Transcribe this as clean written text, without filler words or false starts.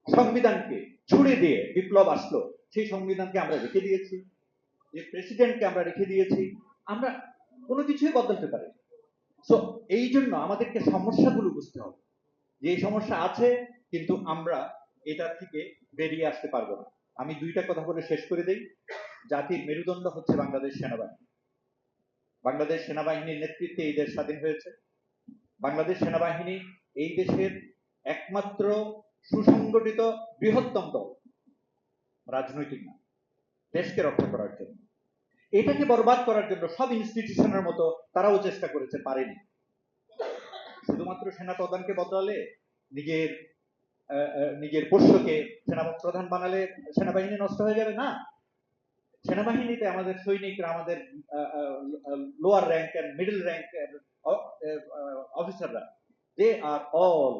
সংবিধানকে ছুড়ে দিয়ে বিপ্লব আসলো, সেই সংবিধানকে আমরা রেখে দিয়েছি, যে প্রেসিডেন্টকে আমরা রেখে দিয়েছি, আমরা কোনো কিছুই বদলাতে পারি। সো এই জন্য আমাদেরকে সমস্যাগুলো বুঝতে হবে, যে এই সমস্যা আছে, কিন্তু আমরা এটা থেকে বেরিয়ে আসতে পারবো না। আমি দুইটা কথা বলে শেষ করে দেই। জাতির মেরুদণ্ড হচ্ছে বাংলাদেশ সেনাবাহিনী। বাংলাদেশ সেনাবাহিনীর নেতৃত্বে এই দেশ স্বাধীন হয়েছে। বাংলাদেশ সেনাবাহিনী এই দেশের একমাত্র সুসংগঠিত বৃহত্তম দল, রাজনৈতিক না, দেশকে রক্ষা করার জন্য। এটাকে বরবাদ করার জন্য সব ইনস্টিটিউশনের মতো তারাও চেষ্টা করেছে, পারেনি। শুধুমাত্র সেনা প্রধানকে বদলালে, নিজের নিজের পোষ্যকে সেনা প্রধান বানালে সেনাবাহিনী নষ্ট হয়ে যাবে না। সেনাবাহিনীতে আমাদের সৈনিকরা, আমাদের lower rank and middle rank অফিসাররা, দে আর অল